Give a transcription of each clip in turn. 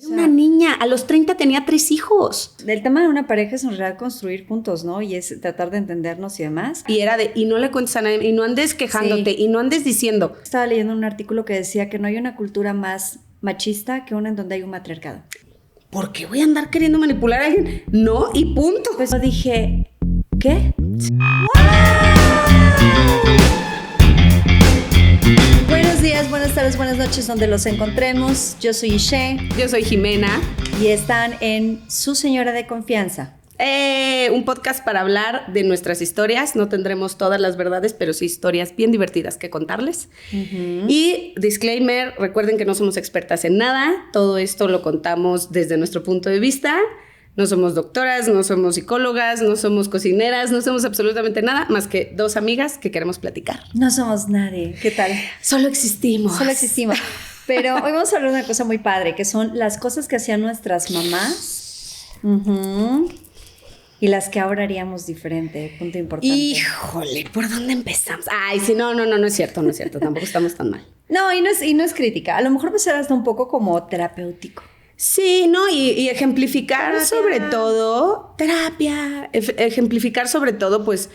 Una niña, a los 30 tenía 3 hijos. El tema de una pareja es en realidad construir juntos, ¿no? Y es tratar de entendernos y demás. Y era y no le cuentes a nadie, y no andes quejándote, y no andes diciendo. Estaba leyendo un artículo que decía que no hay una cultura más machista que una en donde hay un matriarcado. ¿Por qué voy a andar queriendo manipular a alguien? No, y punto. Pues yo dije, ¿qué? Buenos días, buenas tardes, buenas noches, donde los encontremos. Yo soy Ishe. Yo soy Jimena. Y están en Su Señora de Confianza. Un podcast para hablar de nuestras historias. No tendremos todas las verdades, pero sí historias bien divertidas que contarles. Y disclaimer, recuerden que no somos expertas en nada. Todo esto lo contamos desde nuestro punto de vista. No somos doctoras, no somos psicólogas, no somos cocineras, no somos absolutamente nada más que dos amigas que queremos platicar. No somos nadie. ¿Qué tal? Solo existimos. Solo existimos. Pero hoy vamos a hablar de una cosa muy padre, que son las cosas que hacían nuestras mamás. Y las que ahora haríamos diferente, punto importante. Híjole, ¿por dónde empezamos? Ay, sí, no es cierto, tampoco estamos tan mal. No, y no es crítica, a lo mejor puede ser hasta un poco como terapéutico. Sí, ¿no? Y ejemplificar sobre todo, ejemplificar sobre todo, pues,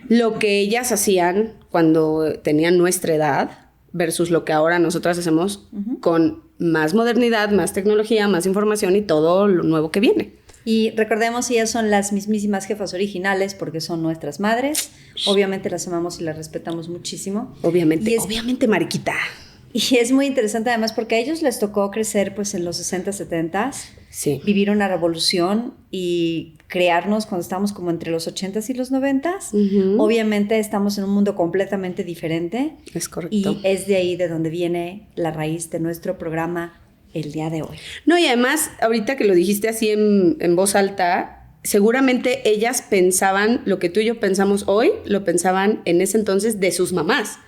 lo que ellas hacían cuando tenían nuestra edad versus lo que ahora nosotras hacemos con más modernidad, más tecnología, más información y todo lo nuevo que viene. Y recordemos, ellas son las mismísimas jefas originales porque son nuestras madres. Obviamente las amamos y las respetamos muchísimo. Obviamente, obviamente, mariquita. Y es muy interesante además porque a ellos les tocó crecer pues en los 60, 70, sí. Vivir una revolución y crearnos cuando estábamos como entre los 80 y los 90. Obviamente estamos en un mundo completamente diferente. Es correcto. Y es de ahí de donde viene la raíz de nuestro programa el día de hoy. No, y además, ahorita que lo dijiste así en voz alta, seguramente ellas pensaban lo que tú y yo pensamos hoy, lo pensaban en ese entonces de sus mamás.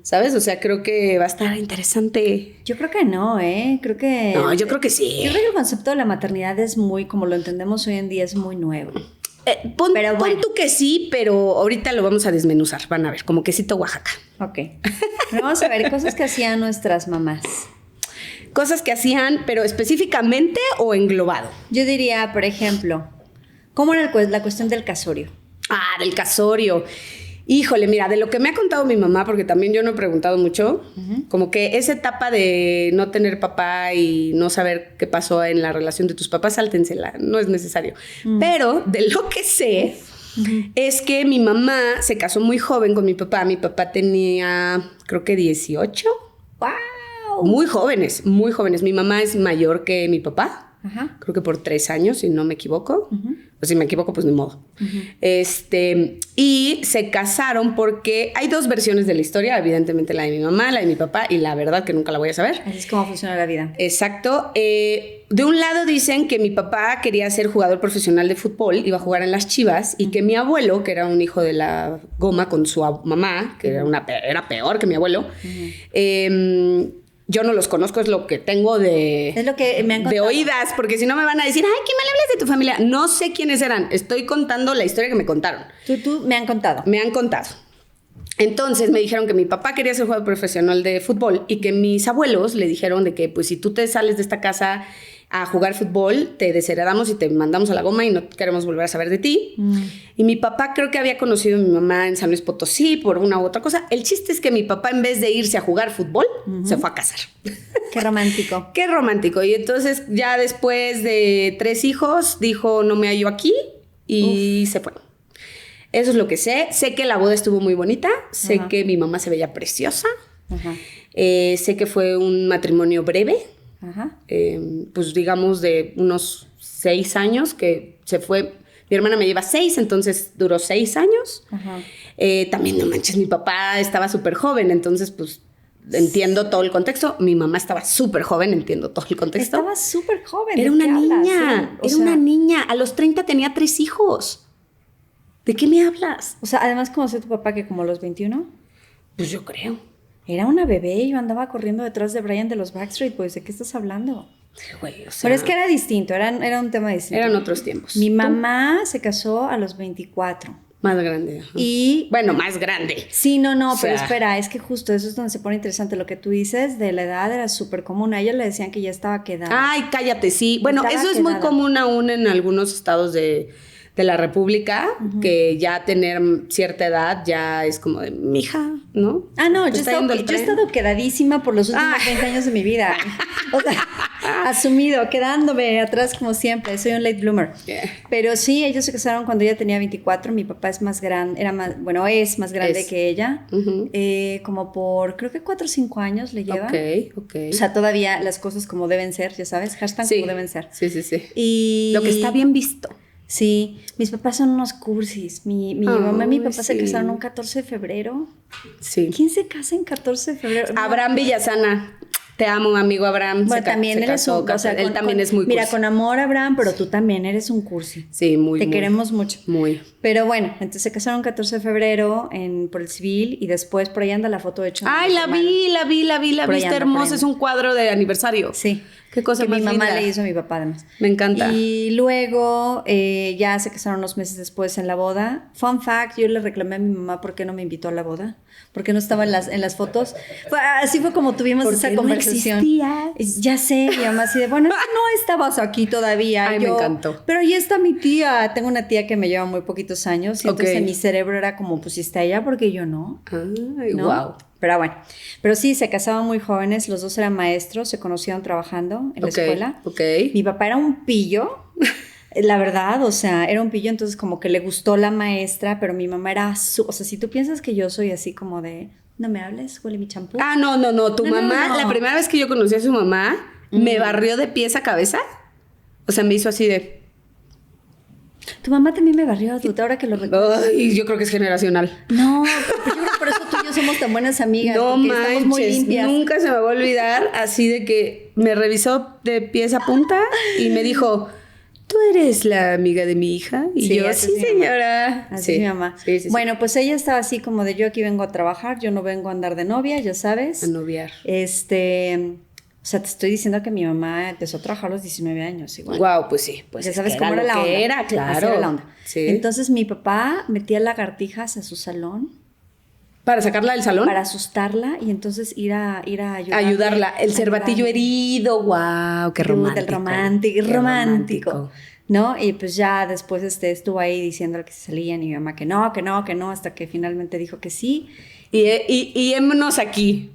¿Sabes? O sea, creo que va a estar interesante. Yo creo que no, Creo que... No, yo creo que sí. Yo creo que el concepto de la maternidad es muy, como lo entendemos hoy en día, es muy nuevo. Pon tú que sí, pero ahorita lo vamos a desmenuzar. Van a ver, como quesito Oaxaca. Ok. Pero vamos a ver, cosas que hacían nuestras mamás. Cosas que hacían, pero específicamente o englobado. Yo diría, por ejemplo, ¿cómo era la cuestión del casorio? Ah, del casorio. Híjole, mira, de lo que me ha contado mi mamá, porque también yo no he preguntado mucho, como que esa etapa de no tener papá y no saber qué pasó en la relación de tus papás, sáltensela, no es necesario. Pero de lo que sé es que mi mamá se casó muy joven con mi papá. Mi papá tenía, creo que 18. ¡Wow! Muy jóvenes, muy jóvenes. Mi mamá es mayor que mi papá. Creo que por 3 años, si no me equivoco. O si me equivoco, pues ni modo. Y se casaron porque hay 2 versiones de la historia. Evidentemente la de mi mamá, la de mi papá, y la verdad que nunca la voy a saber. Así es como funciona la vida. Exacto. De un lado dicen que mi papá quería ser jugador profesional de fútbol, iba a jugar en las Chivas, y que mi abuelo, que era un hijo de la goma con su mamá, que era peor que mi abuelo, yo no los conozco, es lo que tengo es lo que me han contado. De oídas, porque si no me van a decir, ay, ¿qué mal hablas de tu familia? No sé quiénes eran, estoy contando la historia que me contaron. Tú me han contado. Me han contado. Entonces me dijeron que mi papá quería ser jugador profesional de fútbol y que mis abuelos le dijeron de que pues si tú te sales de esta casa a jugar fútbol, te desheredamos y te mandamos a la goma y no queremos volver a saber de ti. Y mi papá creo que había conocido a mi mamá en San Luis Potosí por una u otra cosa. El chiste es que mi papá, en vez de irse a jugar fútbol, se fue a casar. Qué romántico. Qué romántico. Y entonces ya después de 3 hijos, dijo, no me hallo aquí, y se fue. Eso es lo que sé. Sé que la boda estuvo muy bonita. Sé que mi mamá se veía preciosa. Sé que fue un matrimonio breve. Pues digamos de unos 6 años que se fue. Mi hermana me lleva 6, entonces duró 6 años. También, no manches, mi papá estaba súper joven, entonces pues entiendo todo el contexto. Mi mamá estaba súper joven, entiendo todo el contexto. Estaba súper joven. Era una niña, una niña. A los 30 tenía 3 hijos. ¿De qué me hablas? O sea, además conocí a tu papá que como a los 21. Pues yo creo. Era una bebé y yo andaba corriendo detrás de Brian de los Backstreet Boys. ¿De qué estás hablando? Güey, o sea, pero es que era distinto, era un tema distinto. Eran otros tiempos. Mi mamá se casó a los 24. Más grande. Ajá. Y... Bueno, más grande. Sí, no, O pero sea... espera, es que justo eso es donde se pone interesante. Lo que tú dices de la edad era súper común. A ella le decían que ya estaba quedada. Ay, cállate, sí. Bueno, Estaba eso es muy quedada. común aún en algunos estados de la República, que ya tener cierta edad ya es como de, mija, ¿no? Ah, no, yo ¿Te he está yendo el estado tren? quedadísima por los últimos 20 años de mi vida. O sea, asumido, quedándome atrás como siempre. Soy un late bloomer. Yeah. Pero sí, ellos se casaron cuando ella tenía 24. Mi papá es más grande, es más grande que ella. Ujú. Como por, creo que 4 o 5 años le lleva. Ok. O sea, todavía las cosas como deben ser, ya sabes, hashtag Sí. como deben ser. Sí. Y Lo que está bien visto. Sí, mis papás son unos cursis. Mi mamá y mi papá se sí. casaron un 14 de febrero. Sí. ¿Quién se casa en 14 de febrero? Abraham Villasana. Te amo, amigo Abraham. Bueno, también se eres casó, un... O sea, él también es muy Mira, cursi. con amor, Abraham, pero tú también eres un cursi. Sí, muy. Te queremos mucho. Muy. Pero bueno, entonces se casaron 14 de febrero por el civil y después por ahí anda la foto hecha. Ay, la vi. Por ahí Está anda, hermosa. por ahí Es un cuadro de aniversario. Sí. Qué cosa que más mi mamá linda. le hizo a mi papá además. Me encanta. Y luego ya se casaron unos meses después en la boda. Fun fact, yo le reclamé a mi mamá por qué no me invitó a la boda, por qué no estaba en las fotos. Así fue como tuvimos Porque esa no conversación. existías. Ya sé, mi mamá así de, bueno, es que no estabas aquí todavía. Ay, me encantó. Pero ahí está mi tía. Tengo una tía que me lleva muy poquitos años y entonces Ok. en mi cerebro era como, pues si está ella, porque yo no. Ay, ¿No? wow. Pero bueno, pero sí, se casaban muy jóvenes, los dos eran maestros, se conocieron trabajando en la escuela. Ok. Mi papá era un pillo, la verdad, o sea, era un pillo, entonces como que le gustó la maestra, pero mi mamá era, o sea, si tú piensas que yo soy así como de, no me hables, huele mi champú. Ah, no. Tu mamá, no. la primera vez que yo conocí a su mamá, me barrió de pies a cabeza. O sea, me hizo así de... Tu mamá también me barrió, tú, ahora que lo recuerdo. Ay, yo creo que es generacional. No, pero yo creo que por eso tú y yo somos tan buenas amigas, No porque estamos muy manches, limpias. nunca se me va a olvidar así de que me revisó de pies a punta y me dijo, ¿tú eres la amiga de mi hija? Y Sí, yo, así sí, es mi mamá. señora. Así Sí. es mi mamá. Sí. Bueno, pues ella estaba así como de yo aquí vengo a trabajar, yo no vengo a andar de novia, ya sabes. A noviar. O sea, te estoy diciendo que mi mamá empezó a trabajar a los 19 años igual. Wow, pues sí. Pues ya es sabes que cómo era lo la que onda. era, Así claro. era la onda. Sí. Entonces mi papá metía lagartijas a su salón ¿Para sacarla del salón? para asustarla y entonces ir a ayudarla. Ayudarla. El cervatillo herido. Wow, qué romántico. Del romántico. Qué Romántico. ¿No? Y pues ya después estuvo ahí diciéndole que se salían y mi mamá que no, hasta que finalmente dijo que sí. Y émonos aquí.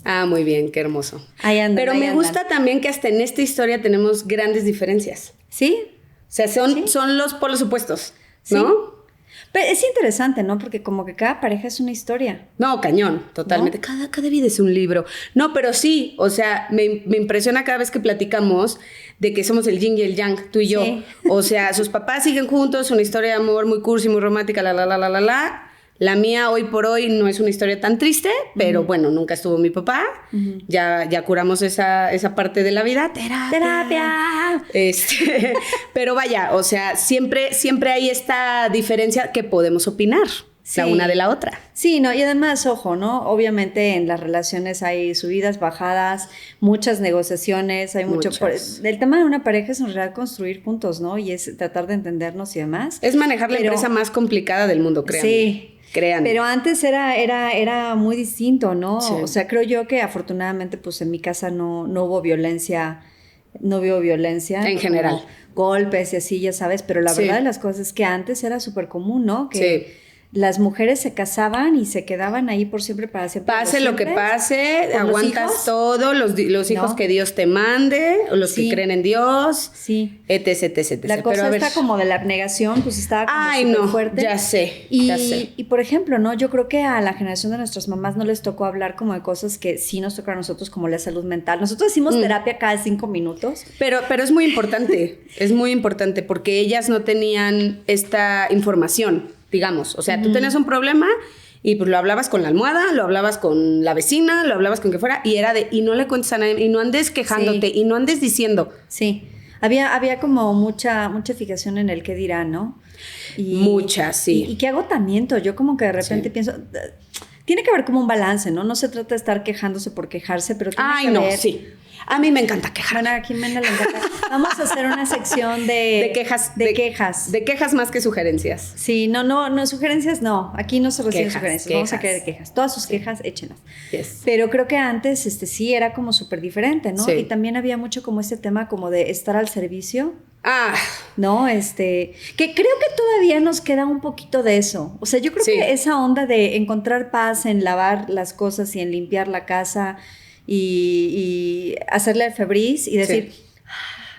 Ah, muy bien, qué hermoso. Ahí andan, Pero ahí me andan. gusta también que hasta en esta historia tenemos grandes diferencias. ¿Sí? O sea, son los polos opuestos, ¿no? Sí. Pero es interesante, ¿no? Porque como que cada pareja es una historia. No, cañón, totalmente. ¿No? Cada vida es un libro. No, pero sí, o sea, me impresiona cada vez que platicamos de que somos el yin y el yang, tú y yo. Sí. O sea, sus papás siguen juntos, una historia de amor muy cursi, muy romántica, la. La mía hoy por hoy no es una historia tan triste, pero bueno, nunca estuvo mi papá. Ya curamos esa parte de la vida. ¡Terapia! Pero vaya, o sea, siempre hay esta diferencia que podemos opinar la Sí. una de la otra. Sí, no, y además, ojo, ¿no? Obviamente en las relaciones hay subidas, bajadas, muchas negociaciones, hay mucho... Muchas. El tema de una pareja es en realidad construir juntos, ¿no? Y es tratar de entendernos y demás. Es manejar la empresa más complicada del mundo, créanme. Sí. Créanme. Pero antes era muy distinto, ¿no? Sí. O sea, creo yo que afortunadamente, pues en mi casa no hubo violencia. No hubo violencia. En general. Golpes y así, ya sabes. Pero la Sí. verdad de las cosas es que antes era súper común, ¿no? Que Sí. las mujeres se casaban y se quedaban ahí por siempre para siempre. Pase lo que siempre. pase, ¿Por los aguantas hijos? todo, los hijos ¿No? que Dios te mande, o los Sí. que creen en Dios, Sí. etc. La Pero cosa a ver. está como de la abnegación, pues estaba como Ay, súper no, fuerte. ya sé. Y por ejemplo, ¿no? Yo creo que a la generación de nuestras mamás no les tocó hablar como de cosas que sí nos tocan a nosotros, como la salud mental. Nosotros hicimos terapia cada 5 minutos. Pero es muy importante, porque ellas no tenían esta información, digamos. O sea, tú tenías un problema y pues lo hablabas con la almohada, lo hablabas con la vecina, lo hablabas con quien fuera, y era de, y no le cuentes a nadie, y no andes quejándote, Sí. y no andes diciendo. Sí. Había como mucha fijación en el qué dirán, ¿no? Mucha, sí. Y qué agotamiento. Yo como que de repente Sí. pienso... Tiene que haber como un balance, ¿no? No se trata de estar quejándose por quejarse, pero tiene Ay, que no, haber... sí. A mí me encanta quejar. Bueno, a Jimena le encanta. Vamos a hacer una sección de quejas. De quejas. De quejas más que sugerencias. Sí, no, sugerencias no. Aquí no se reciben sugerencias. Quejas. Vamos a querer quejas. Todas sus quejas, échenlas. Yes. Pero creo que antes sí era como súper diferente, ¿no? Sí. Y también había mucho como este tema como de estar al servicio. Ah, ¿No? Que creo que todavía nos queda un poquito de eso. O sea, yo creo que esa onda de encontrar paz en lavar las cosas y en limpiar la casa y hacerle orfebris y decir,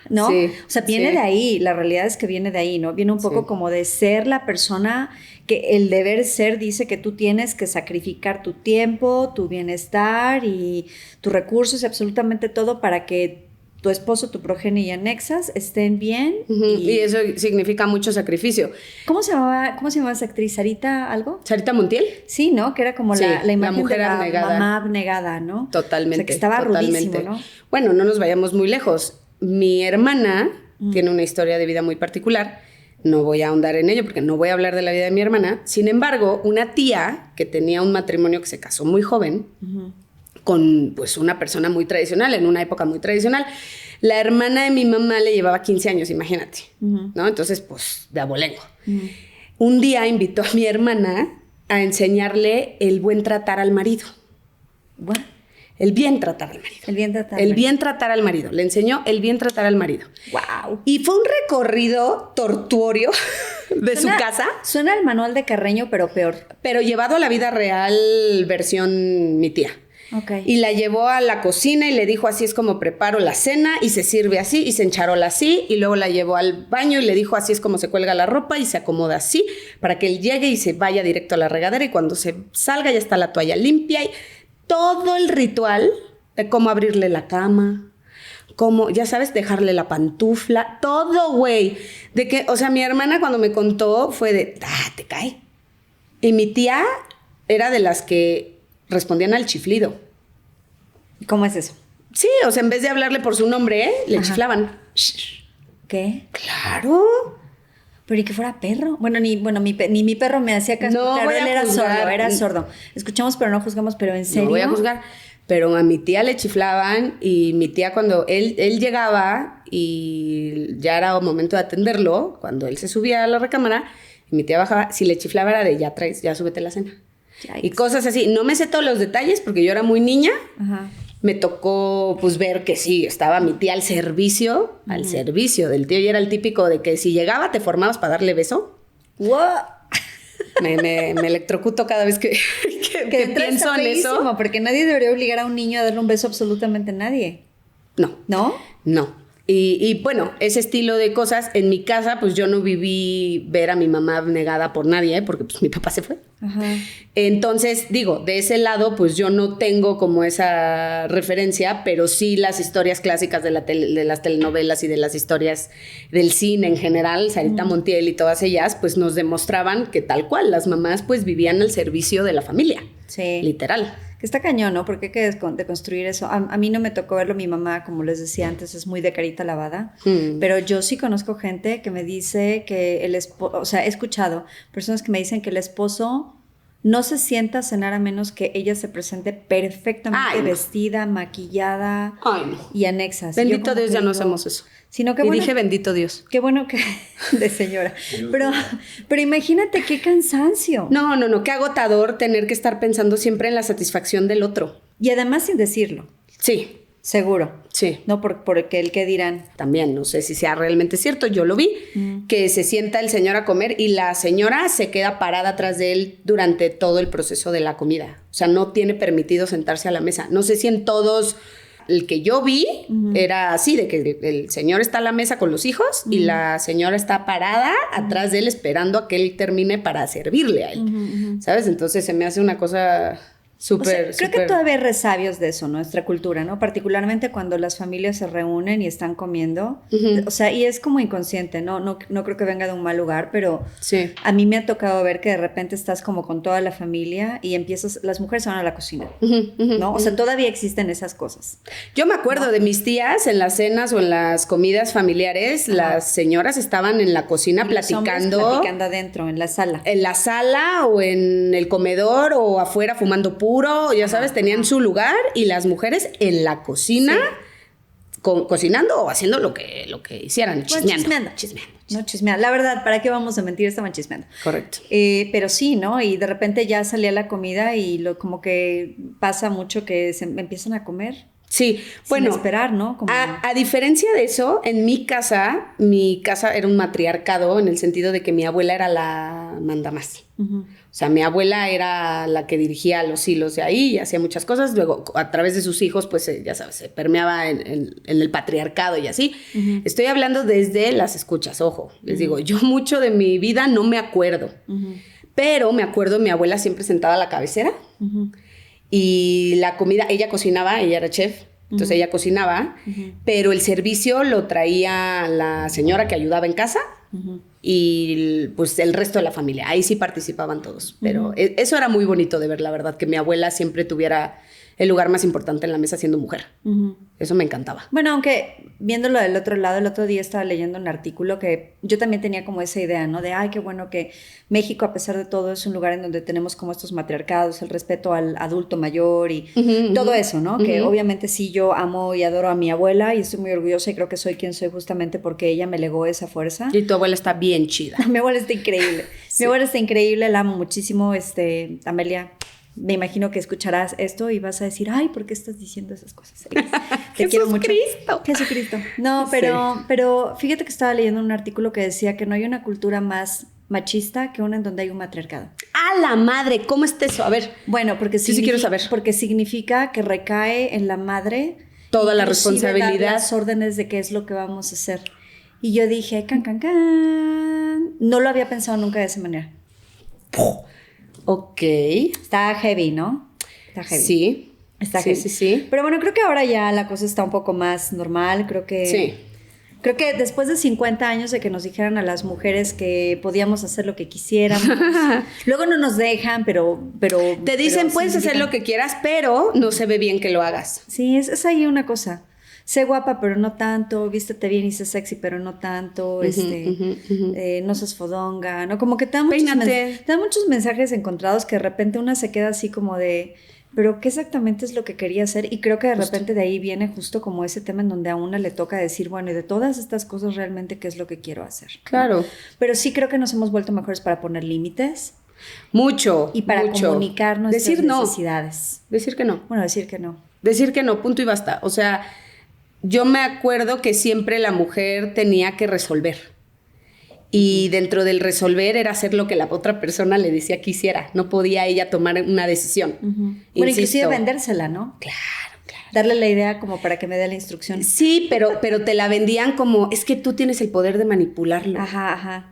¿no? Sí, o sea, viene de ahí, la realidad es que viene de ahí, ¿no? Viene un poco como de ser la persona que el deber ser dice que tú tienes que sacrificar tu tiempo, tu bienestar y tus recursos y absolutamente todo para que tu esposo, tu progenie y anexas estén bien. Y eso significa mucho sacrificio. ¿Cómo se llamaba esa actriz? ¿Sarita algo? ¿Sarita Montiel? Sí, ¿no? Que era como la imagen mujer de la abnegada. mamá abnegada, ¿no? Totalmente. O sea, que estaba rudísimo, ¿no? Bueno, no nos vayamos muy lejos. Mi hermana tiene una historia de vida muy particular. No voy a ahondar en ello porque no voy a hablar de la vida de mi hermana. Sin embargo, una tía que tenía un matrimonio que se casó muy joven, con pues una persona muy tradicional, en una época muy tradicional. La hermana de mi mamá le llevaba 15 años, imagínate, ¿no? Entonces, pues, de abolengo. Un día invitó a mi hermana a enseñarle el buen tratar al marido. Bueno, El bien tratar al marido. el bien tratar. El bien tratar al marido. Le enseñó el bien tratar al marido. ¡Wow! Y fue un recorrido tortuorio de su casa. Suena al manual de Carreño, pero peor. Pero llevado a la vida real, versión mi tía. Okay. Y la llevó a la cocina y le dijo, así es como preparo la cena, y se sirve así, y se encharola así, y luego la llevó al baño y le dijo, así es como se cuelga la ropa y se acomoda así, para que él llegue y se vaya directo a la regadera, y cuando se salga ya está la toalla limpia, y todo el ritual de cómo abrirle la cama, cómo, ya sabes, dejarle la pantufla, todo, güey. De que, o sea, mi hermana cuando me contó fue de, te cae. Y mi tía era de las que respondían al chiflido. ¿Cómo es eso? Sí, o sea, en vez de hablarle por su nombre, le chiflaban. ¿Qué? Claro. Pero y que fuera perro. Bueno, ni mi perro me hacía caso. No claro, voy a él era juzgar. sordo. Escuchamos, pero no juzgamos, pero en serio. No voy a juzgar. Pero a mi tía le chiflaban y mi tía cuando él llegaba y ya era momento de atenderlo, cuando él se subía a la recámara y mi tía bajaba, si le chiflaba era de ya súbete la cena. Yikes. Y cosas así. No me sé todos los detalles porque yo era muy niña. Ajá. Me tocó pues ver que sí, estaba mi tía al servicio del tío, y era el típico de que si llegaba te formabas para darle beso. ¡Wow! Me electrocuto cada vez que pienso en eso. Porque nadie debería obligar a un niño a darle un beso a absolutamente nadie. No. ¿No? No. Y bueno, ese estilo de cosas, en mi casa, pues yo no viví ver a mi mamá abnegada por nadie, porque pues mi papá se fue. Ajá. Entonces, digo, de ese lado, pues yo no tengo como esa referencia, pero sí las historias clásicas de las telenovelas y de las historias del cine en general, Sarita Montiel y todas ellas, pues nos demostraban que tal cual, las mamás pues vivían al servicio de la familia. Sí. Literal. Que está cañón, ¿no? Porque hay que deconstruir eso. A mí no me tocó verlo, mi mamá, como les decía antes, es muy de carita lavada, pero yo sí conozco gente que me dice que el esposo, o sea, he escuchado personas que me dicen que el esposo no se sienta a cenar a menos que ella se presente perfectamente vestida, maquillada y anexas. Bendito Dios, ya no hacemos eso. Sino que y bueno, dije bendito Dios. Qué bueno que de señora. Pero imagínate qué cansancio. No, qué agotador tener que estar pensando siempre en la satisfacción del otro. Y además sin decirlo. Sí. Seguro. Sí. No porque el que dirán. También, no sé si sea realmente cierto, yo lo vi, que se sienta el señor a comer y la señora se queda parada atrás de él durante todo el proceso de la comida. O sea, no tiene permitido sentarse a la mesa. No sé si en todos, el que yo vi era así, de que el señor está a la mesa con los hijos y la señora está parada atrás de él esperando a que él termine para servirle a él. ¿Sabes? Entonces se me hace una cosa... Creo que todavía hay resabios de eso, nuestra cultura, ¿no? Particularmente cuando las familias se reúnen y están comiendo. O sea, y es como inconsciente, no creo que venga de un mal lugar, pero sí. A mí me ha tocado ver que de repente estás como con toda la familia y las mujeres se van a la cocina, ¿no? O sea, todavía existen esas cosas. Yo me acuerdo de mis tías en las cenas o en las comidas familiares, las señoras estaban en la cocina platicando adentro, en la sala. En la sala o en el comedor o afuera fumando puro, ya sabes, tenían su lugar y las mujeres en la cocina cocinando o haciendo lo que hicieran, chismeando. No, chismeando. La verdad, ¿para qué vamos a mentir? Estaban chismeando. Correcto. Pero sí, ¿no? Y de repente ya salía la comida y como que pasa mucho que se empiezan a comer. Sí, bueno. Sin esperar, ¿no? Como... A diferencia de eso, en mi casa era un matriarcado en el sentido de que mi abuela era la mandamás. O sea, mi abuela era la que dirigía los hilos de ahí y hacía muchas cosas. Luego, a través de sus hijos, pues, ya sabes, se permeaba en el patriarcado y así. Estoy hablando desde las escuchas, ojo. Les digo, yo mucho de mi vida no me acuerdo. Pero me acuerdo de mi abuela siempre sentada a la cabecera. Y la comida, ella cocinaba, ella era chef, entonces ella cocinaba, pero el servicio lo traía la señora que ayudaba en casa y pues el resto de la familia. Ahí sí participaban todos, pero eso era muy bonito de ver, la verdad, que mi abuela siempre tuviera el lugar más importante en la mesa siendo mujer. Eso me encantaba. Bueno, aunque viéndolo del otro lado, el otro día estaba leyendo un artículo que yo también tenía como esa idea, ¿no? De, ay, qué bueno que México, a pesar de todo, es un lugar en donde tenemos como estos matriarcados, el respeto al adulto mayor y todo eso, ¿no? Que obviamente sí, yo amo y adoro a mi abuela y estoy muy orgullosa y creo que soy quien soy justamente porque ella me legó esa fuerza. Y tu abuela está bien chida. Mi abuela está increíble. Sí. Mi abuela está increíble, la amo muchísimo, Amelia. Me imagino que escucharás esto y vas a decir, ay, ¿por qué estás diciendo esas cosas? Te quiero mucho. Jesucristo. No, pero fíjate que estaba leyendo un artículo que decía que no hay una cultura más machista que una en donde hay un matriarcado. ¡A la madre! ¿Cómo está eso? A ver. Bueno, porque sí quiero saber. Porque significa que recae en la madre toda la responsabilidad. Dar las órdenes de qué es lo que vamos a hacer. Y yo dije, can. No lo había pensado nunca de esa manera. Ok. Está heavy, ¿no? Está heavy. Sí. Está heavy. Sí. Pero bueno, creo que ahora ya la cosa está un poco más normal. Creo que después de 50 años de que nos dijeran a las mujeres que podíamos hacer lo que quisiéramos, luego no nos dejan, pero te dicen, puedes hacer lo que quieras, pero no se ve bien que lo hagas. Sí, es ahí una cosa. Sé guapa, pero no tanto, vístete bien y sé sexy, pero no tanto, no seas fodonga, ¿no? Como que te dan muchos mensajes encontrados que de repente una se queda así como de, pero ¿qué exactamente es lo que quería hacer? Y creo que de repente de ahí viene justo como ese tema en donde a una le toca decir, bueno, y de todas estas cosas realmente, ¿qué es lo que quiero hacer? Claro. ¿No? Pero sí creo que nos hemos vuelto mejores para poner límites. Mucho. Y para comunicar nuestras necesidades. Decir que no. Bueno, decir que no. Decir que no, punto y basta. O sea... Yo me acuerdo que siempre la mujer tenía que resolver. Y dentro del resolver era hacer lo que la otra persona le decía que hiciera. No podía ella tomar una decisión. Bueno, inclusive vendérsela, ¿no? Claro. Darle la idea como para que me dé la instrucción. Sí, pero te la vendían como, es que tú tienes el poder de manipularlo. Ajá.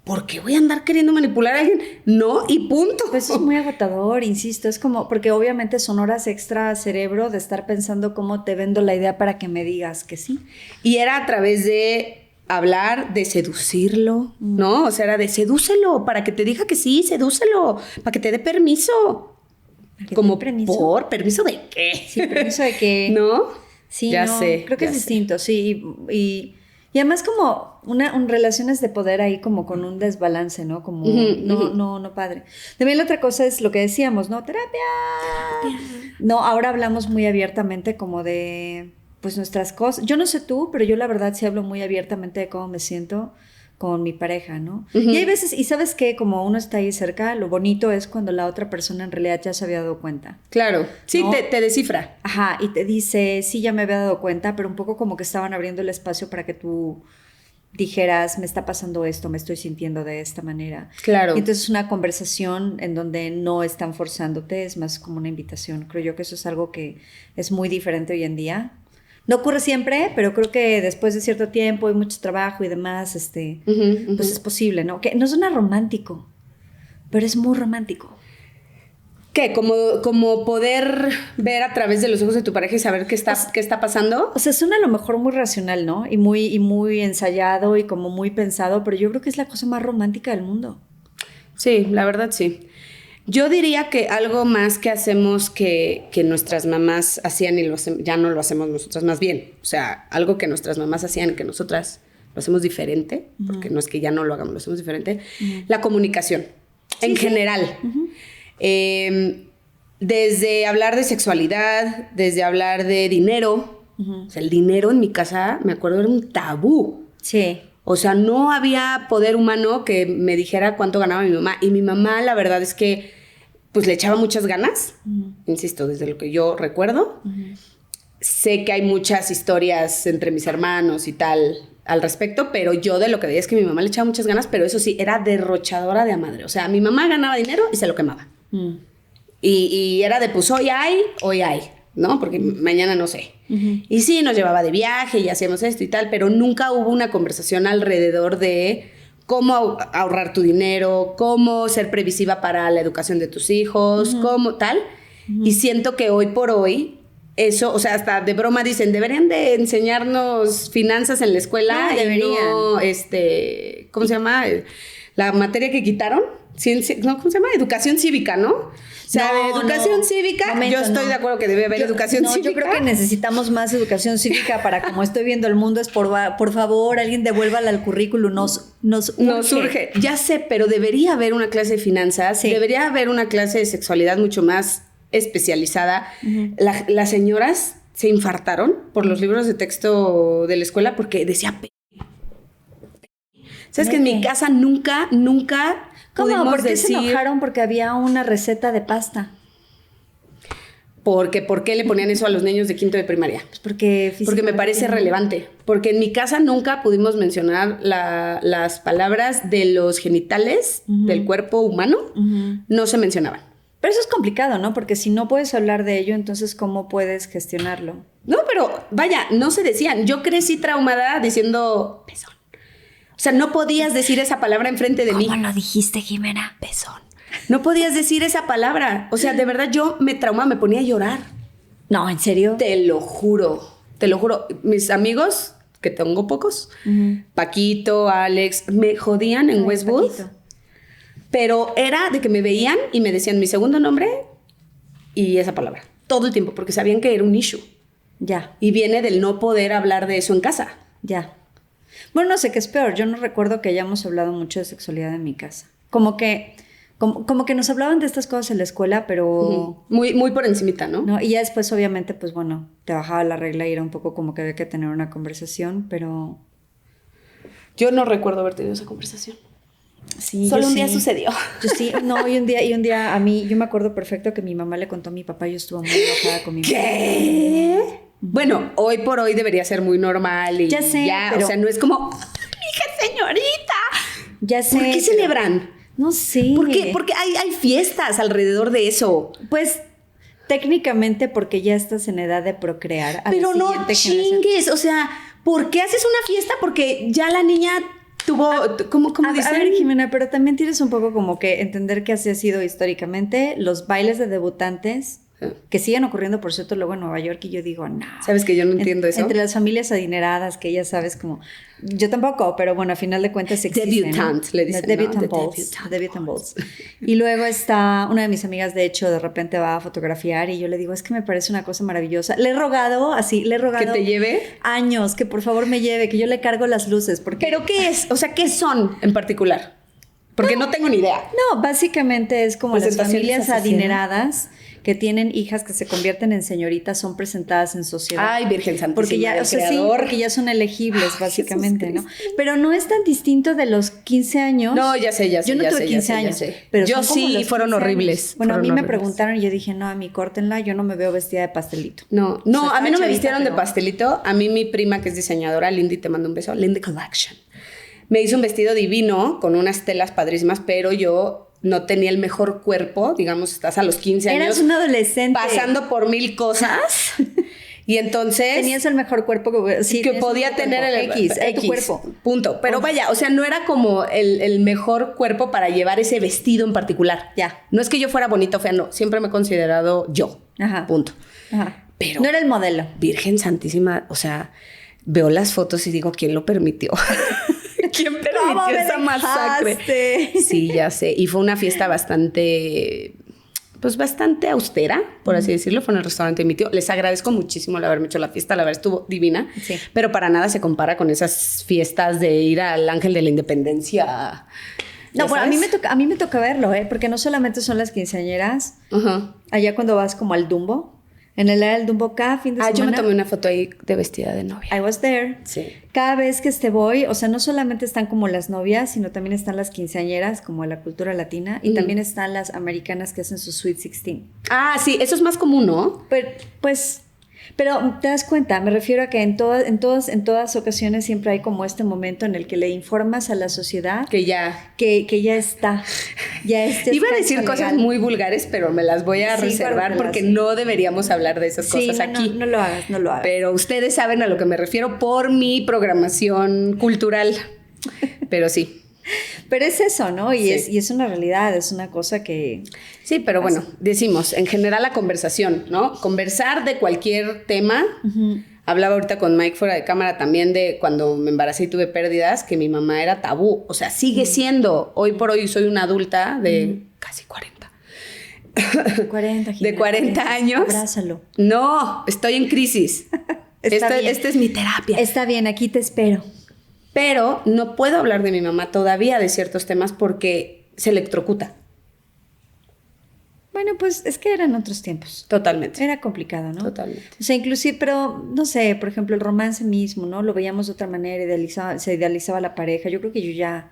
¿Por qué voy a andar queriendo manipular a alguien? No, y punto. Pues es muy agotador, insisto, es como, porque obviamente son horas extra cerebro de estar pensando cómo te vendo la idea para que me digas que sí. Y era a través de hablar, de seducirlo, ¿no? O sea, era de sedúcelo, para que te diga que sí, sedúcelo, para que te dé permiso. Como, ¿por? ¿Permiso de qué? Sí, ¿permiso de qué? ¿No? Sí, ya sé. Creo que es distinto, sí, y además como relaciones de poder ahí como con un desbalance, ¿no? Como no padre. También la otra cosa es lo que decíamos, ¿no? Terapia. No, ahora hablamos muy abiertamente como de pues nuestras cosas. Yo no sé tú, pero yo la verdad sí hablo muy abiertamente de cómo me siento con mi pareja, ¿no? Y hay veces, y sabes qué, como uno está ahí cerca, lo bonito es cuando la otra persona en realidad ya se había dado cuenta. Claro, sí, ¿no? te descifra. Ajá, y te dice, sí, ya me había dado cuenta, pero un poco como que estaban abriendo el espacio para que tú dijeras, me está pasando esto, me estoy sintiendo de esta manera. Claro. Y entonces una conversación en donde no están forzándote, es más como una invitación. Creo yo que eso es algo que es muy diferente hoy en día. No ocurre siempre, pero creo que después de cierto tiempo y mucho trabajo y demás, pues es posible, ¿no? Que no suena romántico, pero es muy romántico. ¿Qué? ¿Como poder ver a través de los ojos de tu pareja y saber qué está pasando? O sea, suena a lo mejor muy racional, ¿no? Y muy ensayado y como muy pensado, pero yo creo que es la cosa más romántica del mundo. Sí, la verdad sí. Yo diría que algo más que hacemos que nuestras mamás hacían y ya no lo hacemos nosotras, más bien. O sea, algo que nuestras mamás hacían y que nosotras lo hacemos diferente, porque no es que ya no lo hagamos, lo hacemos diferente. La comunicación, en general. Desde hablar de sexualidad, desde hablar de dinero, O sea, el dinero en mi casa, me acuerdo, era un tabú. Sí. O sea, no había poder humano que me dijera cuánto ganaba mi mamá. Y mi mamá, la verdad es que, pues le echaba muchas ganas. Insisto, desde lo que yo recuerdo. Sé que hay muchas historias entre mis hermanos y tal al respecto, pero yo de lo que veía es que mi mamá le echaba muchas ganas, pero eso sí, era derrochadora de a madre. O sea, mi mamá ganaba dinero y se lo quemaba. Y era de, pues hoy hay, ¿no? Porque mañana no sé. Y sí, nos llevaba de viaje y hacíamos esto y tal, pero nunca hubo una conversación alrededor de cómo ahorrar tu dinero, cómo ser previsiva para la educación de tus hijos, cómo tal. Y siento que hoy por hoy, eso, o sea, hasta de broma dicen, deberían de enseñarnos finanzas en la escuela. No, deberían. No, ¿cómo se llama? La materia que quitaron, ciencia, no, ¿cómo se llama? Educación cívica, ¿no? O sea, de educación cívica, yo estoy de acuerdo que debe haber educación cívica. Yo creo que necesitamos más educación cívica para, como estoy viendo el mundo, es por favor, alguien devuélvala al currículum, nos urge. Ya sé, pero debería haber una clase de finanzas, debería haber una clase de sexualidad mucho más especializada. Las señoras se infartaron por los libros de texto de la escuela porque decía... ¿Sabes que en mi casa nunca ¿Cómo? ¿Por qué decir, se enojaron? Porque había una receta de pasta. ¿Por qué le ponían eso a los niños de quinto de primaria? Pues porque me parece relevante. Porque en mi casa nunca pudimos mencionar las palabras de los genitales del cuerpo humano. No se mencionaban. Pero eso es complicado, ¿no? Porque si no puedes hablar de ello, entonces ¿cómo puedes gestionarlo? No, pero vaya, no se decían. Yo crecí traumada diciendo pezón. O sea, no podías decir esa palabra enfrente de mí. ¿Cómo lo dijiste, Jimena? Pezón. No podías decir esa palabra. O sea, de verdad yo me traumaba, me ponía a llorar. No, ¿en serio? Te lo juro. Mis amigos, que tengo pocos, Paquito, Alex, me jodían en Westwood. Paquito. Pero era de que me veían y me decían mi segundo nombre y esa palabra. Todo el tiempo, porque sabían que era un issue. Ya. Y viene del no poder hablar de eso en casa. Ya. Bueno, no sé qué es peor. Yo no recuerdo que hayamos hablado mucho de sexualidad en mi casa. Como que nos hablaban de estas cosas en la escuela, pero... Muy, muy por encimita, ¿no? Y ya después, obviamente, pues bueno, te bajaba la regla y era un poco como que había que tener una conversación, pero... Yo no recuerdo haber tenido esa conversación. Sí, solo un día sucedió. Yo sí, no, y un día a mí, yo me acuerdo perfecto que mi mamá le contó a mi papá y yo estuve muy enojada con mi mamá. ¿Qué? Bueno, hoy por hoy debería ser muy normal y ya sé, pero... o sea, no es como, hija señorita. Ya sé. ¿Por qué celebran? No sé. ¿Por qué? Porque hay fiestas alrededor de eso. Pues técnicamente porque ya estás en edad de procrear. Pero no chingues, o sea, ¿por qué haces una fiesta? Porque ya la niña tuvo, ¿cómo dicen? A ver, Jimena, pero también tienes un poco como que entender que así ha sido históricamente los bailes de debutantes, que siguen ocurriendo, por cierto, luego en Nueva York, y yo digo, no. ¿Sabes que yo no entiendo eso? Entre las familias adineradas, que ya sabes, como... Yo tampoco, pero bueno, a final de cuentas existen. Debutante, ¿no? Le dicen, Debutante balls. Y luego está una de mis amigas, de hecho, de repente va a fotografiar y yo le digo, es que me parece una cosa maravillosa. Le he rogado ¿que te lleve? Años, que por favor me lleve, que yo le cargo las luces. Porque... ¿Pero qué es? O sea, ¿qué son en particular? Porque no tengo ni idea. No, básicamente es como las familias adineradas que tienen hijas que se convierten en señoritas, son presentadas en sociedad. Ay, Virgen Santísima, porque ya, sí, porque ya son elegibles, básicamente, ¿no? Pero no es tan distinto de los 15 años. No, ya sé. Yo no tuve 15 años. Pero yo sí, fueron horribles. Bueno, a mí me preguntaron y yo dije, no, a mí córtenla, yo no me veo vestida de pastelito. No, o sea, a mí no me vistieron de pastelito. A mí mi prima, que es diseñadora, Lindy, te mando un beso, Lindy Collection, me hizo un vestido divino con unas telas padrísimas, pero yo no tenía el mejor cuerpo, digamos, estás a los 15 años. Eras un adolescente. Pasando por 1000 cosas. Y entonces... Tenías el mejor cuerpo que podía tener el X tu cuerpo. Punto. Pero vaya, o sea, no era como el mejor cuerpo para llevar ese vestido en particular. Ya. No es que yo fuera bonita o fea, no. Siempre me he considerado yo. Ajá. Punto. Ajá. Pero... no era el modelo. Virgen Santísima, o sea, veo las fotos y digo, ¿quién lo permitió? ¿Quién permitió esa masacre? Sí, ya sé. Y fue una fiesta bastante austera, por así decirlo. Fue en el restaurante de mi tío. Les agradezco muchísimo el haberme hecho la fiesta. La verdad estuvo divina. Sí. Pero para nada se compara con esas fiestas de ir al Ángel de la Independencia. No, bueno, a mí me toca verlo, porque no solamente son las quinceañeras. Uh-huh. Allá cuando vas como al Dumbo, En el área del Dumbo cada fin de semana. Yo me tomé una foto ahí de vestida de novia. I was there. Sí. Cada vez que voy, o sea, no solamente están como las novias, sino también están las quinceañeras, como la cultura latina, y también están las americanas que hacen su Sweet 16. Sí, eso es más común, ¿no? Pero te das cuenta, me refiero a que en todas ocasiones siempre hay como este momento en el que le informas a la sociedad que ya está. Iba a decir cosas muy vulgares, pero me las voy a reservar porque no deberíamos hablar de esas cosas aquí. No lo hagas. Pero ustedes saben a lo que me refiero por mi programación cultural. Pero sí. Pero es eso, ¿no? Y es una realidad, es una cosa que... Sí, pero bueno, decimos, en general la conversación, ¿no? Conversar de cualquier tema. Uh-huh. Hablaba ahorita con Mike fuera de cámara también de cuando me embaracé y tuve pérdidas, que mi mamá era tabú. O sea, sigue siendo. Hoy por hoy soy una adulta de casi 40. De 40 años. Abrázalo. No, estoy en crisis. Esta es mi terapia. Está bien, aquí te espero. Pero no puedo hablar de mi mamá todavía de ciertos temas porque se electrocuta. Bueno, pues es que eran otros tiempos. Totalmente. Era complicado, ¿no? Totalmente. O sea, inclusive, pero no sé, por ejemplo, el romance mismo, ¿no? Lo veíamos de otra manera, se idealizaba la pareja. Yo creo que yo ya...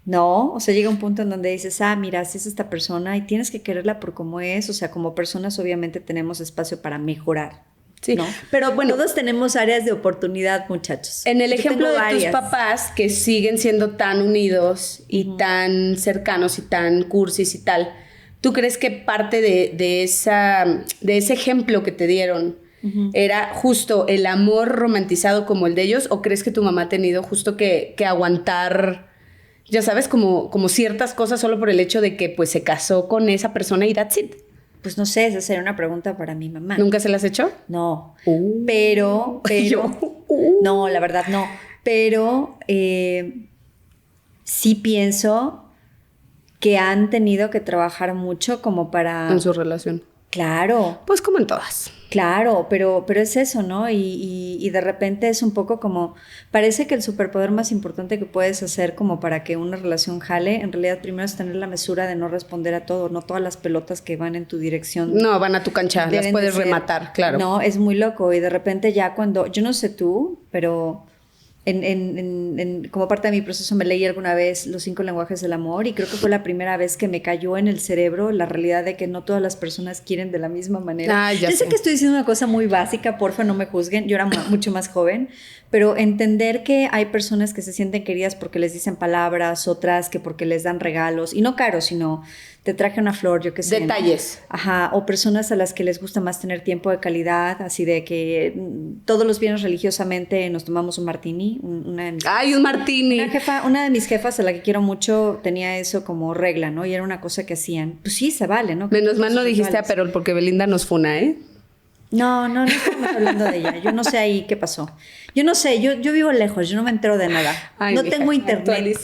No, o sea, llega un punto en donde dices, mira, si es esta persona y tienes que quererla por cómo es. O sea, como personas obviamente tenemos espacio para mejorar. Sí, ¿no? Pero bueno, todos tenemos áreas de oportunidad, muchachos. En el ejemplo de tus papás que siguen siendo tan unidos y tan cercanos y tan cursis y tal, ¿tú crees que parte de ese ejemplo que te dieron era justo el amor romantizado como el de ellos? ¿O crees que tu mamá ha tenido justo que aguantar, ya sabes, como ciertas cosas solo por el hecho de que pues se casó con esa persona y that's it? Pues no sé, esa sería una pregunta para mi mamá. ¿Nunca se las has hecho? No, pero no, la verdad no. Pero sí pienso que han tenido que trabajar mucho como para... En su relación. Claro. Pues como en todas. Claro, pero es eso, ¿no? Y de repente es un poco como... Parece que el superpoder más importante que puedes hacer como para que una relación jale, en realidad primero es tener la mesura de no responder a todo, no todas las pelotas que van en tu dirección. No, van a tu cancha, las puedes rematar, claro. No, es muy loco y de repente ya cuando... Yo no sé tú, pero... como parte de mi proceso me leí alguna vez Los 5 lenguajes del amor y creo que fue la primera vez que me cayó en el cerebro la realidad de que no todas las personas quieren de la misma manera. Yo sé que estoy diciendo una cosa muy básica, porfa no me juzguen, yo era mucho más joven, pero entender que hay personas que se sienten queridas porque les dicen palabras, otras que porque les dan regalos, y no caros, sino te traje una flor, yo qué sé. Detalles. ¿No? Ajá, o personas a las que les gusta más tener tiempo de calidad, así de que todos los viernes religiosamente nos tomamos un martini. Un martini! Una de mis jefas a la que quiero mucho tenía eso como regla, ¿no? Y era una cosa que hacían. Pues sí, se vale, ¿no? Menos mal no dijiste a Perol porque Belinda nos funa, ¿eh? No estamos hablando de ella. Yo no sé ahí qué pasó. Yo no sé, yo vivo lejos, yo no me entero de nada. Ay, no tengo internet.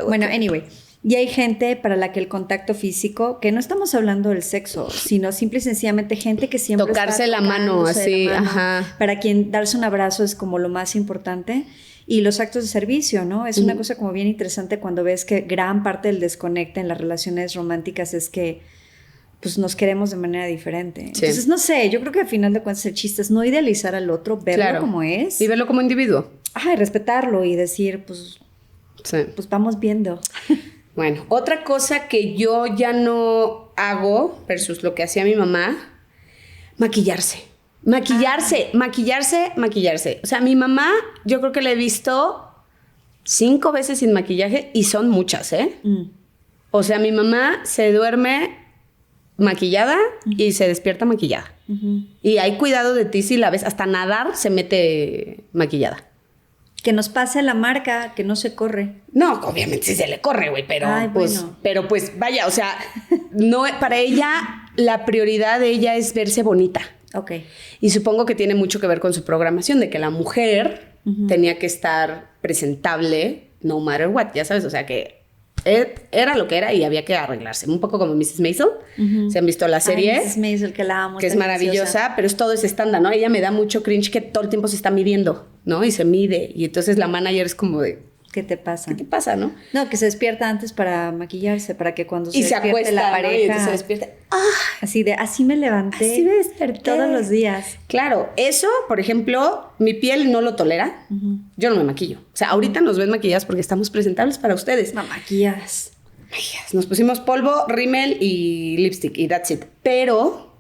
Bueno, okay. Anyway. Y hay gente para la que el contacto físico, que no estamos hablando del sexo, sino simple y sencillamente gente que siempre tocarse la mano, así, ajá. Para quien darse un abrazo es como lo más importante. Y los actos de servicio, ¿no? Es una cosa como bien interesante cuando ves que gran parte del desconecte en las relaciones románticas es que pues nos queremos de manera diferente. Sí. Entonces, no sé, yo creo que al final de cuentas el chiste es no idealizar al otro, verlo como es. Y verlo como individuo. Y respetarlo y decir, pues vamos viendo. Bueno, otra cosa que yo ya no hago versus lo que hacía mi mamá, maquillarse. O sea, mi mamá, yo creo que la he visto 5 veces sin maquillaje y son muchas, ¿eh? O sea, mi mamá se duerme maquillada y se despierta maquillada. Y hay cuidado de ti si la ves, hasta nadar se mete maquillada. Que nos pase la marca, que no se corre. No, obviamente sí se le corre, güey, pero pues vaya, o sea, no, para ella la prioridad de ella es verse bonita. Ok. Y supongo que tiene mucho que ver con su programación de que la mujer tenía que estar presentable no matter what, ya sabes, o sea que era lo que era y había que arreglarse. Un poco como Mrs. Maisel. ¿Se han visto la serie? Mrs. Maisel, que la amo. Que es maravillosa, pero es todo ese estándar, ¿no? Ella me da mucho cringe que todo el tiempo se está midiendo, ¿no? Y se mide. Y entonces la manager es como de, ¿Qué te pasa? ¿Qué te pasa, no? No, que se despierta antes para maquillarse, para que cuando se despierte acuesta, la pareja... ¿no? Se despierta. Así me levanté. Así me desperté. Todos los días. Claro, eso, por ejemplo, mi piel no lo tolera. Yo no me maquillo. O sea, ahorita nos ven maquilladas porque estamos presentables para ustedes. No maquillas. Nos pusimos polvo, rímel y lipstick y that's it. Pero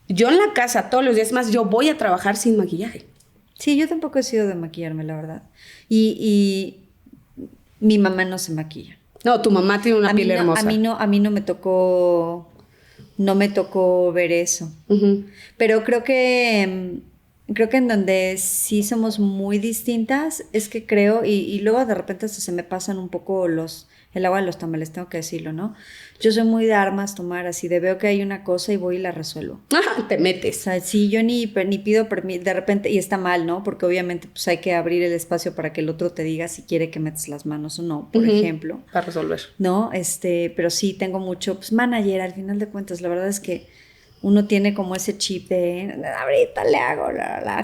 yo en la casa todos los días más, yo voy a trabajar sin maquillaje. Sí, yo tampoco he sido de maquillarme, la verdad. Y mi mamá no se maquilla. No, tu mamá tiene una piel hermosa. A mí no me tocó ver eso. Pero creo que en donde sí somos muy distintas es que creo, y luego de repente hasta se me pasan un poco el agua de los tamales, tengo que decirlo, ¿no? Yo soy muy de armas tomar, así de veo que hay una cosa y voy y la resuelvo. Te metes. O sea, sí, yo ni pido permiso, de repente, y está mal, ¿no? Porque obviamente pues hay que abrir el espacio para que el otro te diga si quiere que metas las manos o no, por ejemplo. Para resolver. ¿No? Pero sí tengo mucho, pues manager, al final de cuentas, la verdad es que uno tiene como ese chip de ahorita le hago,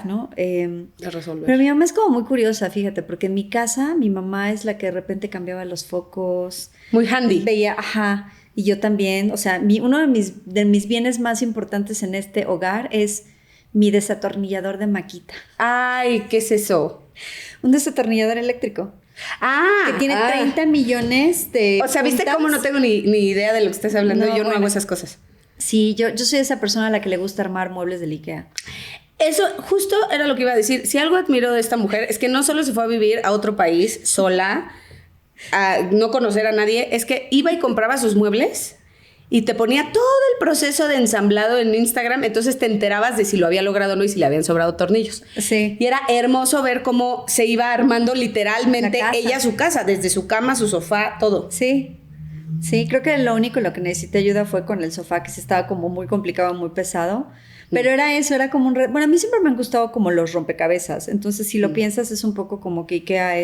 ¿no? De resolver. Pero mi mamá es como muy curiosa, fíjate, porque en mi casa mi mamá es la que de repente cambiaba los focos. Muy handy. Veía, y yo también, o sea, uno de mis bienes más importantes en este hogar es mi desatornillador de maquita. Ay, ¿qué es eso? Un desatornillador eléctrico. Que tiene 30 millones de O sea, ¿viste puntas? cómo no tengo ni idea de lo que estás hablando? Yo no hago esas cosas. Sí, yo soy esa persona a la que le gusta armar muebles del IKEA. Eso justo era lo que iba a decir. Si algo admiro de esta mujer es que no solo se fue a vivir a otro país sola, a no conocer a nadie, es que iba y compraba sus muebles y te ponía todo el proceso de ensamblado en Instagram, entonces te enterabas de si lo había logrado o no y si le habían sobrado tornillos. Sí. Y era hermoso ver cómo se iba armando literalmente ella su casa, desde su cama, su sofá, todo. Sí. Sí, creo que lo que necesité ayuda fue con el sofá, que sí estaba como muy complicado, muy pesado. Pero era eso, era como bueno, a mí siempre me han gustado como los rompecabezas. Entonces, si lo piensas, es un poco como que IKEA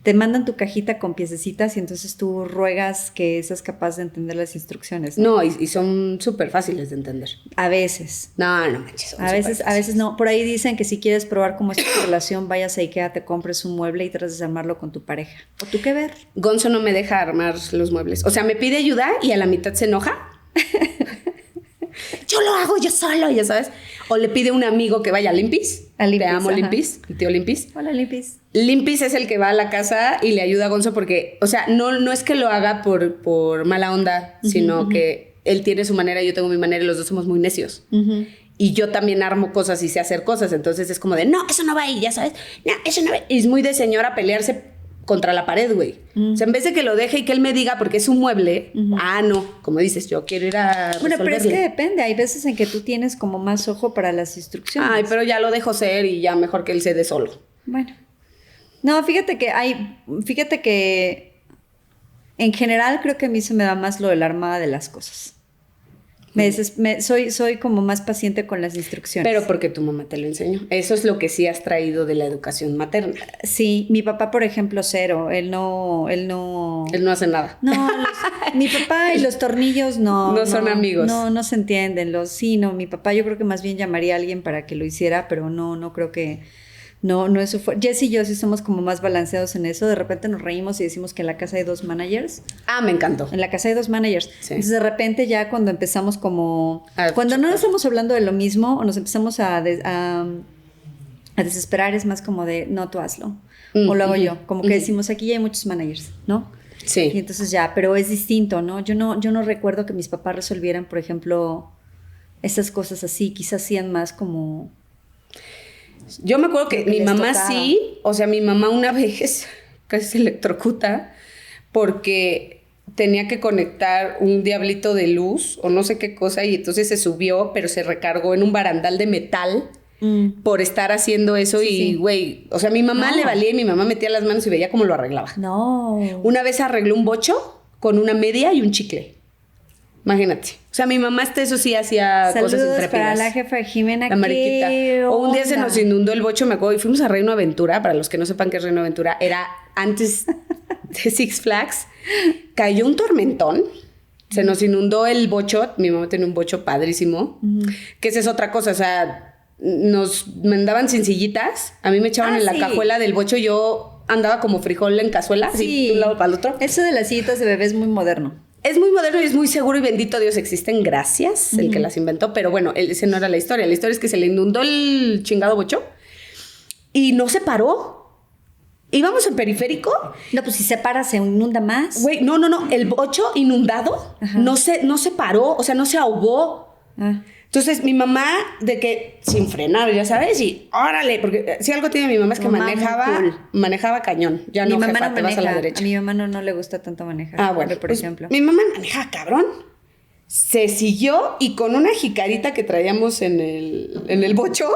te mandan tu cajita con piececitas y entonces tú ruegas que seas capaz de entender las instrucciones. No, y son súper fáciles de entender. A veces. No manches. A veces no. Por ahí dicen que si quieres probar cómo es tu relación, vayas a IKEA, te compres un mueble y trates de armarlo con tu pareja. ¿O tú qué ver? Gonzo no me deja armar los muebles. O sea, me pide ayuda y a la mitad se enoja. Yo lo hago yo solo, ya sabes. O le pide a un amigo que vaya a Limpis. Te amo, Limpis. El tío Limpis. Hola, Limpis. Limpis es el que va a la casa y le ayuda a Gonzo porque, o sea, no es que lo haga por mala onda, sino que él tiene su manera y yo tengo mi manera y los dos somos muy necios. Y yo también armo cosas y sé hacer cosas, entonces es como de, no, eso no va ahí, ya sabes. No, eso no va ahí. Y es muy de señora pelearse contra la pared, güey. O sea, en vez de que lo deje y que él me diga porque es un mueble, no, como dices, yo quiero ir a resolverle. Bueno, pero es que depende, hay veces en que tú tienes como más ojo para las instrucciones. Ay, pero ya lo dejo ser y ya mejor que él se dé solo. Bueno. No, fíjate que en general creo que a mí se me da más lo de la armada de las cosas. Soy como más paciente con las instrucciones. Pero porque tu mamá te lo enseñó. Eso es lo que sí has traído de la educación materna. Sí, mi papá, por ejemplo, cero. Él no hace nada. No, mi papá y los tornillos no son amigos. No se entienden. Mi papá yo creo que más bien llamaría a alguien para que lo hiciera, pero no creo que... No es su fuerte. Jess y yo sí somos como más balanceados en eso. De repente nos reímos y decimos que en la casa hay 2 managers. Me encantó. En la casa hay 2 managers. Sí. Entonces de repente ya cuando empezamos como... cuando no estamos hablando de lo mismo o nos empezamos a desesperar, es más como de, no, tú hazlo. O lo hago yo. Como que decimos, aquí ya hay muchos managers, ¿no? Sí. Y entonces ya, pero es distinto, ¿no? Yo no recuerdo que mis papás resolvieran, por ejemplo, esas cosas así. Quizás hacían más como... Yo me acuerdo que mi mamá sí, o sea, mi mamá una vez casi se electrocuta porque tenía que conectar un diablito de luz o no sé qué cosa y entonces se subió, pero se recargó en un barandal de metal por estar haciendo eso y, güey, o sea, a mi mamá le valía y mi mamá metía las manos y veía cómo lo arreglaba. No. Una vez arregló un bocho con una media y un chicle. Imagínate. O sea, mi mamá eso sí hacía cosas intrépidas. Saludos para la jefa Jimena. La mariquita. O un día se nos inundó el bocho, me acuerdo, y fuimos a Reino Aventura. Para los que no sepan qué es Reino Aventura, era antes de Six Flags. Cayó un tormentón. Se nos inundó el bocho. Mi mamá tenía un bocho padrísimo. Que esa es otra cosa. O sea, nos mandaban sin sillitas. A mí me echaban en la cajuela del bocho y yo... andaba como frijol en cazuela, así de un lado para el otro. Eso de las sillitas de bebé es muy moderno. Es muy moderno y es muy seguro y bendito Dios existen, gracias, el que las inventó. Pero bueno, ese no era la historia. La historia es que se le inundó el chingado bocho y no se paró. Íbamos en periférico. No, pues si se para, se inunda más. Güey, no. El bocho inundado no se paró, o sea, no se ahogó. Entonces, mi mamá, de que sin frenar, ya sabes, y órale, porque si algo tiene mi mamá es que manejaba cañón. Ya no, jefa, te vas a la derecha. A mi mamá no le gusta tanto manejar. Bueno, por pues, ejemplo. Mi mamá maneja cabrón. Se siguió y con una jicarita que traíamos en el bocho,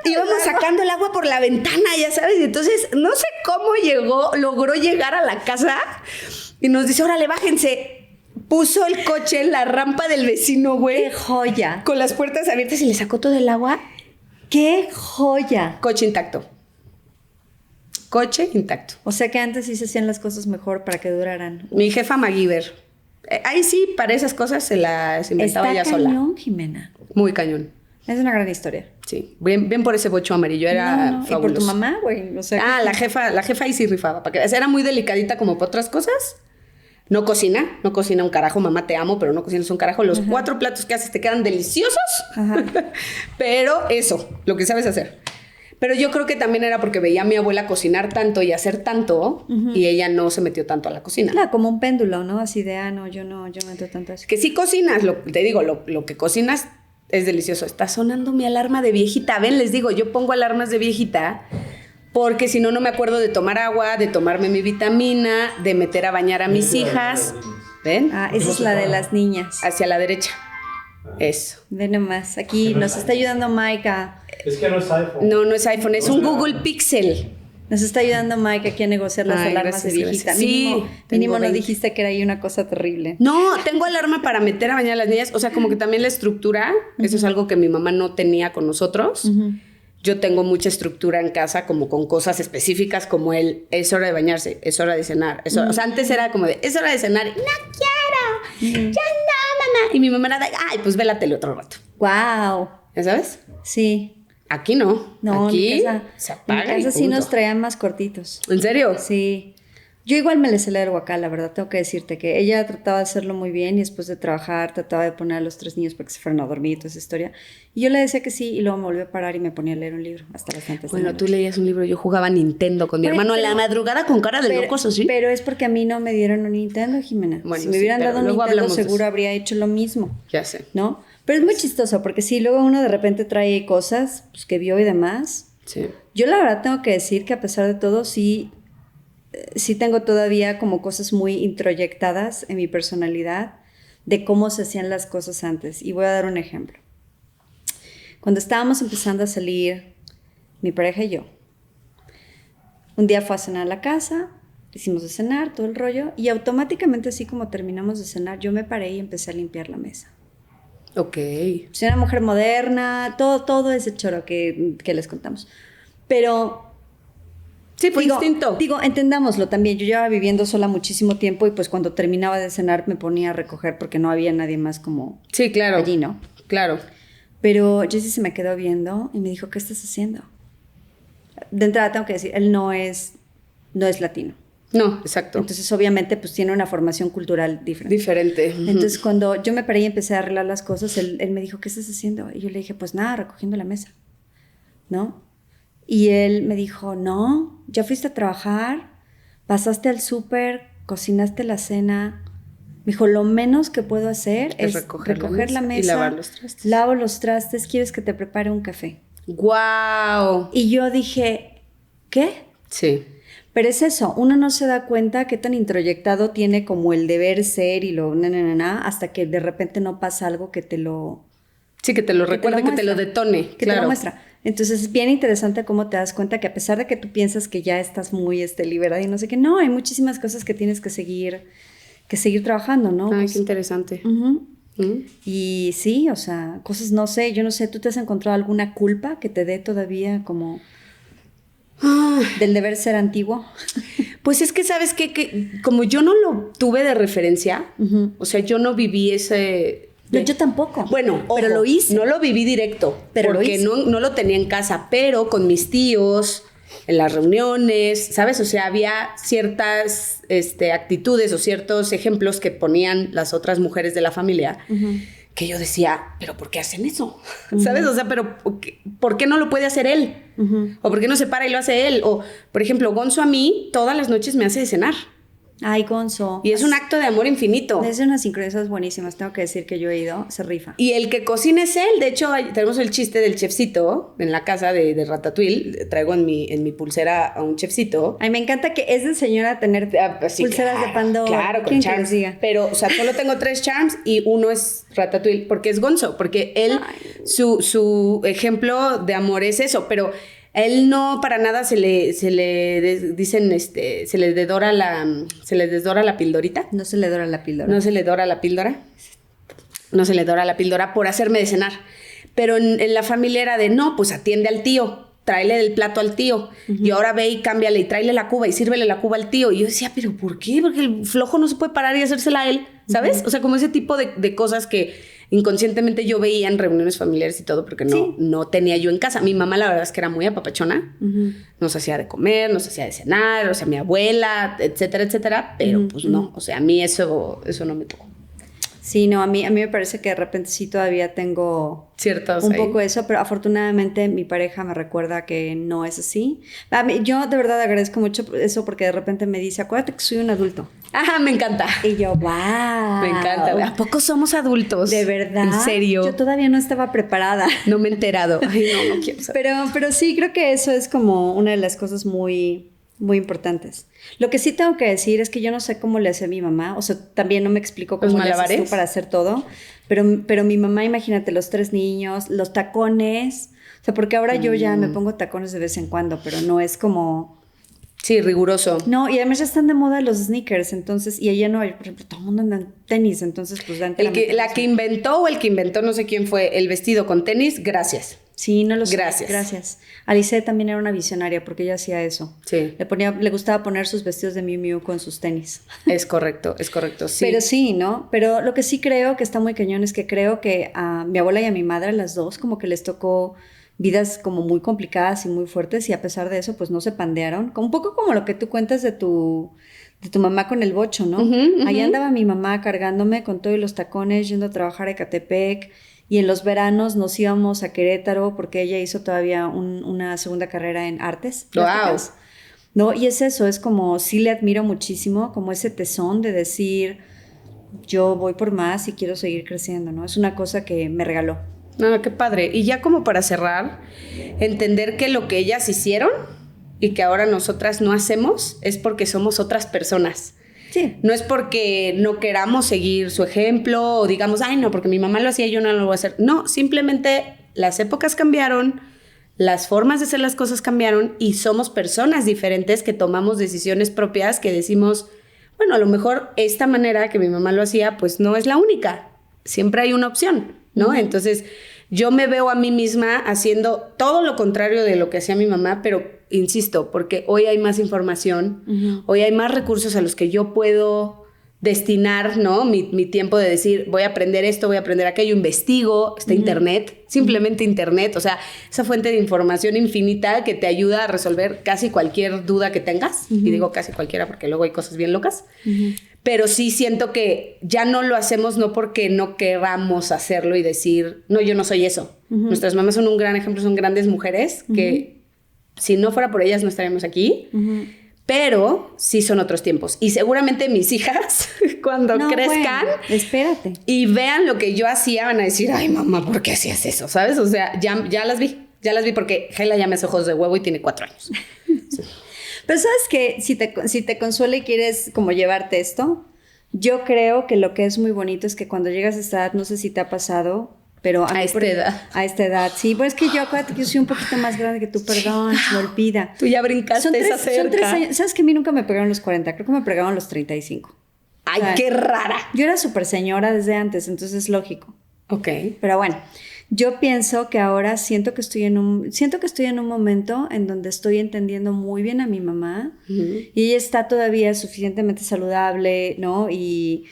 íbamos sacando el agua por la ventana, ya sabes. Y entonces, no sé cómo logró llegar a la casa y nos dice, órale, bájense. Puso el coche en la rampa del vecino, güey. ¡Qué joya! Con las puertas abiertas y le sacó todo el agua. ¡Qué joya! Coche intacto. Coche intacto. O sea que antes sí se hacían las cosas mejor para que duraran. Mi jefa MacGyver. Ahí sí, para esas cosas se las inventaba ella sola. Está cañón, Jimena. Muy cañón. Es una gran historia. Sí, bien por ese bocho amarillo, era fabuloso. ¿Y por tu mamá, güey? O sea, la jefa ahí sí rifaba. Era muy delicadita como para otras cosas. No cocina un carajo, mamá, te amo, pero no cocinas un carajo. Los 4 platos que haces te quedan deliciosos, pero eso, lo que sabes hacer. Pero yo creo que también era porque veía a mi abuela cocinar tanto y hacer tanto, y ella no se metió tanto a la cocina. Claro, como un péndulo, ¿no? Así de, yo no entro tanto a eso. Que sí cocinas, te digo, lo que cocinas es delicioso. Está sonando mi alarma de viejita. Ven, les digo, yo pongo alarmas de viejita porque si no, no me acuerdo de tomar agua, de tomarme mi vitamina, de meter a bañar a mis hijas. ¿Ven? Esa es la de las niñas. Hacia la derecha. Eso. Ve nomás, aquí nos está ayudando Maika. Es que no es iPhone. No es iPhone, es un Google Pixel. Nos está ayudando Maika aquí a negociar las alarmas de viejita. Sí, mínimo no dijiste que era ahí una cosa terrible. No, tengo alarma para meter a bañar a las niñas. O sea, como que también la estructura, eso es algo que mi mamá no tenía con nosotros. Yo tengo mucha estructura en casa, como con cosas específicas, como es hora de bañarse, es hora de cenar. O sea, antes era como es hora de cenar. No quiero, ya no, mamá. Y mi mamá era pues ve la tele otro rato. Wow. ¿Ya sabes? Sí. Aquí no. Aquí se apaga. En casa sí nos traían más cortitos. ¿En serio? Sí. Yo igual me le celé el guacal, la verdad, tengo que decirte que ella trataba de hacerlo muy bien y después de trabajar trataba de poner a los 3 niños para que se fueran a dormir y toda esa historia. Y yo le decía que sí y luego me volvió a parar y me ponía a leer un libro hasta las tantas. Bueno, tú leías un libro, yo jugaba Nintendo con mi hermano a la madrugada con cara de locos así. Pero es porque a mí no me dieron un Nintendo, Jimena. Bueno, si me hubieran dado un Nintendo seguro de habría hecho lo mismo. Ya sé. ¿No? Pero es muy chistoso porque sí, luego uno de repente trae cosas pues, que vio y demás. Sí. Yo la verdad tengo que decir que a pesar de todo sí tengo todavía como cosas muy introyectadas en mi personalidad de cómo se hacían las cosas antes. Y voy a dar un ejemplo. Cuando estábamos empezando a salir, mi pareja y yo, un día fue a cenar a la casa, hicimos de cenar, todo el rollo, y automáticamente así como terminamos de cenar, yo me paré y empecé a limpiar la mesa. Ok. Soy una mujer moderna, todo ese choro que les contamos. Pero... Sí, por instinto. Digo, entendámoslo también. Yo llevaba viviendo sola muchísimo tiempo y pues cuando terminaba de cenar me ponía a recoger porque no había nadie más como sí, claro. allí, ¿no? Claro. Pero Jessie se me quedó viendo y me dijo, ¿qué estás haciendo? De entrada tengo que decir, él no es latino. No, exacto. Entonces, obviamente, pues tiene una formación cultural diferente. Diferente. Entonces, cuando yo me paré y empecé a arreglar las cosas, él me dijo, ¿qué estás haciendo? Y yo le dije, pues nada, recogiendo la mesa, ¿no? Y él me dijo, no, ya fuiste a trabajar, pasaste al súper, cocinaste la cena. Me dijo, lo menos que puedo hacer es recoger la mesa y lavar los trastes. Lavo los trastes, ¿quieres que te prepare un café? ¡Guau! Y yo dije, ¿qué? Sí. Pero es eso, uno no se da cuenta qué tan introyectado tiene como el deber ser y lo hasta que de repente no pasa algo que te lo... Sí, que te lo recuerde, que te lo detone. Que te lo muestra. Entonces es bien interesante cómo te das cuenta que a pesar de que tú piensas que ya estás muy liberada y no sé qué, no, hay muchísimas cosas que tienes que seguir trabajando, ¿no? Ay, qué interesante. Y sí, o sea, cosas, no sé, yo no sé, ¿tú te has encontrado alguna culpa que te dé todavía como del deber ser antiguo? Pues es que, ¿sabes qué? Que como yo no lo tuve de referencia, o sea, yo no viví ese... No, yo tampoco. Bueno, ojo, pero lo hice. No lo viví directo, pero porque no lo tenía en casa, pero con mis tíos, en las reuniones, ¿sabes? O sea, había ciertas actitudes o ciertos ejemplos que ponían las otras mujeres de la familia que yo decía, ¿pero por qué hacen eso? ¿Sabes? O sea, pero ¿por qué no lo puede hacer él? ¿O por qué no se para y lo hace él? O, por ejemplo, Gonzo a mí todas las noches me hace de cenar. Ay, Gonzo. Y es un acto de amor infinito. Es unas sincronistas buenísimas, tengo que decir que yo he ido, se rifa. Y el que cocina es él. De hecho, tenemos el chiste del chefcito en la casa de Ratatouille. Traigo en mi pulsera a un chefcito. Ay, me encanta que es de señora tener sí, pulseras claro, de Pandora. Claro, con charms. Pero, o sea, solo tengo 3 charms y uno es Ratatouille porque es Gonzo. Porque él, su ejemplo de amor es eso. Pero él no para nada se le desdora la pildorita. No se le dora la píldora. No se le dora la píldora. No se le dora la píldora por hacerme de cenar. Pero en la familia era de, no, pues atiende al tío, tráele el plato al tío. Y ahora ve y cámbiale y tráele la cuba y sírvele la cuba al tío. Y yo decía, ¿pero por qué? Porque el flojo no se puede parar y hacérsela a él, ¿sabes? O sea, como ese tipo de cosas que inconscientemente yo veía en reuniones familiares y todo, porque no tenía yo en casa. Mi mamá, la verdad es que era muy apapachona. Nos hacía de comer, nos hacía de cenar, o sea, mi abuela, etcétera, etcétera. Pero pues no, o sea, a mí eso no me tocó. Sí, no, a mí me parece que de repente sí todavía tengo ciertos un poco eso, pero afortunadamente mi pareja me recuerda que no es así. Yo de verdad agradezco mucho eso porque de repente me dice, acuérdate que soy un adulto. Ajá, me encanta. Y yo, wow. Me encanta. ¿A poco somos adultos? De verdad. ¿En serio? Yo todavía no estaba preparada. No me he enterado. Ay, no quiero saber. Pero sí, creo que eso es como una de las cosas muy, muy importantes. Lo que sí tengo que decir es que yo no sé cómo le hace mi mamá. O sea, también no me explico cómo le haces tú para hacer todo. Pero mi mamá, imagínate, los 3 niños, los tacones. O sea, porque ahora yo ya me pongo tacones de vez en cuando, pero no es como... Sí, riguroso. No, y además ya están de moda los sneakers, entonces, y allá no, por ejemplo, todo el mundo anda en tenis, entonces pues dan la que inventó no sé quién fue, el vestido con tenis, gracias. Sí, no lo sé. Gracias. Alice también era una visionaria porque ella hacía eso. Sí. Le gustaba poner sus vestidos de Miu Miu con sus tenis. Es correcto, sí. Pero sí, ¿no? Pero lo que sí creo que está muy cañón es que creo que a mi abuela y a mi madre, las dos, como que les tocó vidas como muy complicadas y muy fuertes y a pesar de eso, pues no se pandearon. Un poco como lo que tú cuentas de tu mamá con el bocho, ¿no? Ahí andaba mi mamá cargándome con todos los tacones, yendo a trabajar a Ecatepec. Y en los veranos nos íbamos a Querétaro porque ella hizo todavía una segunda carrera en artes plásticas. Wow. No, y es eso, es como, sí le admiro muchísimo, como ese tesón de decir, yo voy por más y quiero seguir creciendo, ¿no? Es una cosa que me regaló. No, qué padre. Y ya como para cerrar, entender que lo que ellas hicieron y que ahora nosotras no hacemos es porque somos otras personas. Sí. No es porque no queramos seguir su ejemplo o digamos, ay, no, porque mi mamá lo hacía y yo no lo voy a hacer. No, simplemente las épocas cambiaron, las formas de hacer las cosas cambiaron y somos personas diferentes que tomamos decisiones propias que decimos, bueno, a lo mejor esta manera que mi mamá lo hacía, pues no es la única. Siempre hay una opción, ¿no? Entonces, yo me veo a mí misma haciendo todo lo contrario de lo que hacía mi mamá, pero insisto, porque hoy hay más información, hoy hay más recursos a los que yo puedo destinar, ¿no? Mi tiempo de decir, voy a aprender esto, voy a aprender aquello, investigo, está internet, simplemente internet, o sea, esa fuente de información infinita que te ayuda a resolver casi cualquier duda que tengas, y digo casi cualquiera porque luego hay cosas bien locas, pero sí siento que ya no lo hacemos no porque no queramos hacerlo y decir, no, yo no soy eso. Nuestras mamás son un gran ejemplo, son grandes mujeres que si no fuera por ellas no estaríamos aquí, pero sí son otros tiempos. Y seguramente mis hijas, cuando crezcan espérate. Y vean lo que yo hacía, van a decir, ay, mamá, ¿por qué hacías eso? ¿Sabes? O sea, ya las vi porque Gela ya me hace ojos de huevo y tiene 4 años. Sí. Pero ¿sabes qué? Si te consuela y quieres como llevarte esto, yo creo que lo que es muy bonito es que cuando llegas a esta edad, no sé si te ha pasado, pero a esta edad, sí. Pues es que yo, acuérdate que yo soy un poquito más grande que tú, perdón, se me olvida. Tú ya brincaste esa cerca. Son 3 años. ¿Sabes que a mí nunca me pegaron los 40? Creo que me pegaron los 35. ¡Ay, qué rara! Yo era súper señora desde antes, entonces es lógico. Ok. Pero bueno, yo pienso que ahora siento que estoy en un momento en donde estoy entendiendo muy bien a mi mamá y ella está todavía suficientemente saludable, ¿no? Y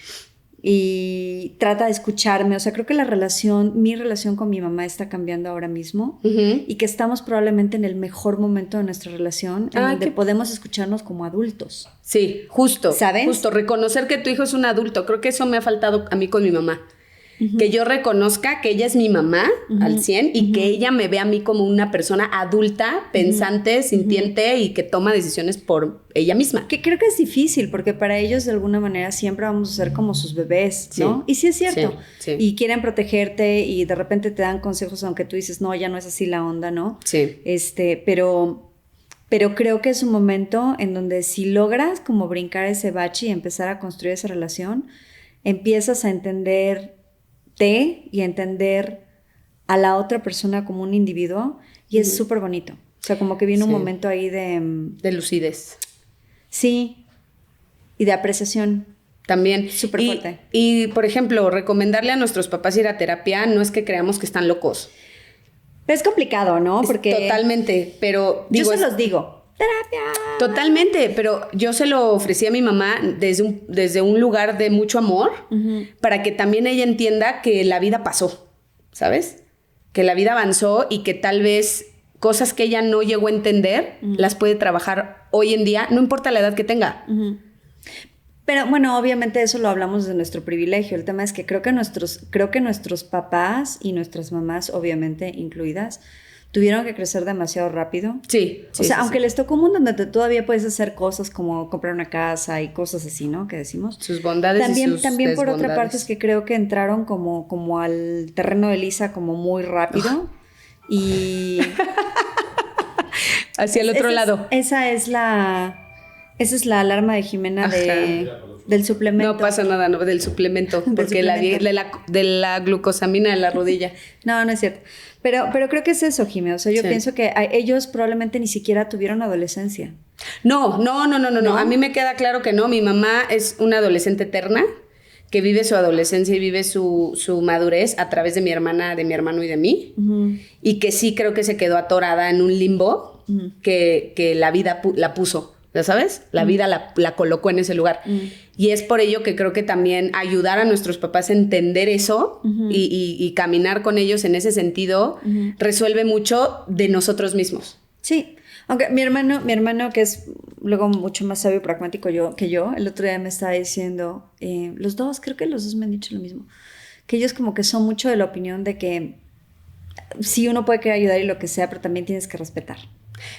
y trata de escucharme. O sea, creo que mi relación con mi mamá está cambiando ahora mismo y que estamos probablemente en el mejor momento de nuestra relación en donde podemos escucharnos como adultos. Sí, justo. ¿Sabes? Justo, reconocer que tu hijo es un adulto. Creo que eso me ha faltado a mí con mi mamá. Que yo reconozca que ella es mi mamá al 100 y que ella me ve a mí como una persona adulta, pensante, sintiente y que toma decisiones por ella misma. Que creo que es difícil porque para ellos de alguna manera siempre vamos a ser como sus bebés, ¿no? Y sí es cierto. Sí. Y quieren protegerte y de repente te dan consejos aunque tú dices, no, ya no es así la onda, ¿no? Sí. Pero creo que es un momento en donde si logras como brincar ese bache y empezar a construir esa relación, empiezas a entender y entender a la otra persona como un individuo y es súper bonito. O sea, como que viene un momento ahí de lucidez. Sí, y de apreciación. También. Súper fuerte. Y, por ejemplo, recomendarle a nuestros papás ir a terapia no es que creamos que están locos. Es complicado, ¿no? Porque totalmente, pero... yo se los digo. ¡Terapia! Totalmente, pero yo se lo ofrecí a mi mamá desde un lugar de mucho amor para que también ella entienda que la vida pasó, ¿sabes? Que la vida avanzó y que tal vez cosas que ella no llegó a entender las puede trabajar hoy en día, no importa la edad que tenga. Pero bueno, obviamente eso lo hablamos de nuestro privilegio. El tema es que creo que nuestros papás y nuestras mamás, obviamente incluidas, tuvieron que crecer demasiado rápido. Sí. O sea, aunque les tocó un mundo donde todavía puedes hacer cosas como comprar una casa y cosas así, ¿no? Que decimos. Sus bondades y sus también por otra parte es que creo que entraron como al terreno de Lisa como muy rápido y... hacia el otro lado. Esa es la alarma de Jimena del suplemento. No pasa nada, no, del suplemento, porque de la glucosamina de la rodilla. No es cierto. Pero creo que es eso, Jimena. O sea, yo pienso que ellos probablemente ni siquiera tuvieron adolescencia. No. A mí me queda claro que no. Mi mamá es una adolescente eterna que vive su adolescencia y vive su madurez a través de mi hermana, de mi hermano y de mí. Y que sí creo que se quedó atorada en un limbo que la vida la puso. ¿Ya sabes? La vida la colocó en ese lugar. Y es por ello que creo que también ayudar a nuestros papás a entender eso y caminar con ellos en ese sentido resuelve mucho de nosotros mismos. Sí. Aunque mi hermano que es luego mucho más sabio y pragmático que yo, el otro día me estaba diciendo, creo que los dos me han dicho lo mismo, que ellos como que son mucho de la opinión de que sí uno puede querer ayudar y lo que sea, pero también tienes que respetar.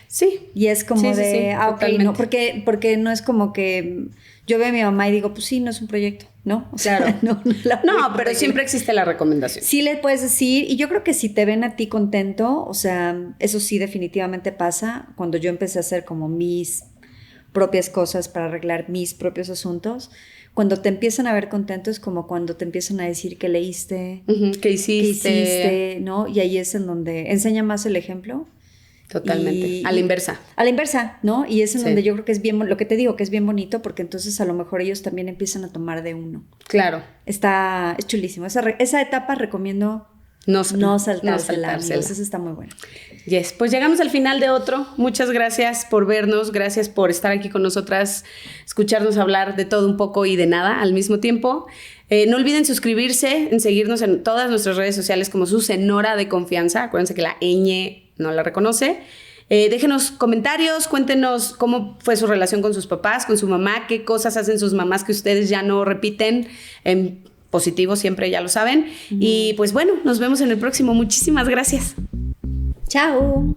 Sí. Y es como ok, no, porque no es como que yo veo a mi mamá y digo, pues sí, no es un proyecto, ¿no? O sea, no, pero siempre existe la recomendación. Sí le puedes decir, y yo creo que si te ven a ti contento, o sea, eso sí definitivamente pasa. Cuando yo empecé a hacer como mis propias cosas para arreglar mis propios asuntos, cuando te empiezan a ver contento es como cuando te empiezan a decir qué leíste, qué hiciste, ¿no? Y ahí es en donde enseña más el ejemplo. Totalmente, a la inversa. A la inversa, ¿no? Y es en donde yo creo que es bien, lo que te digo, que es bien bonito, porque entonces a lo mejor ellos también empiezan a tomar de uno. Claro. Es chulísimo. Esa etapa recomiendo no saltársela. Eso está muy bueno. Yes, pues llegamos al final de otro. Muchas gracias por vernos, gracias por estar aquí con nosotras, escucharnos hablar de todo un poco y de nada al mismo tiempo. No olviden suscribirse, en seguirnos en todas nuestras redes sociales como su Senora de confianza. Acuérdense que la ñ no la reconoce. Déjenos comentarios, cuéntenos cómo fue su relación con sus papás, con su mamá, qué cosas hacen sus mamás que ustedes ya no repiten, en positivo siempre, ya lo saben. Y pues bueno, nos vemos en el próximo. Muchísimas gracias. Chao.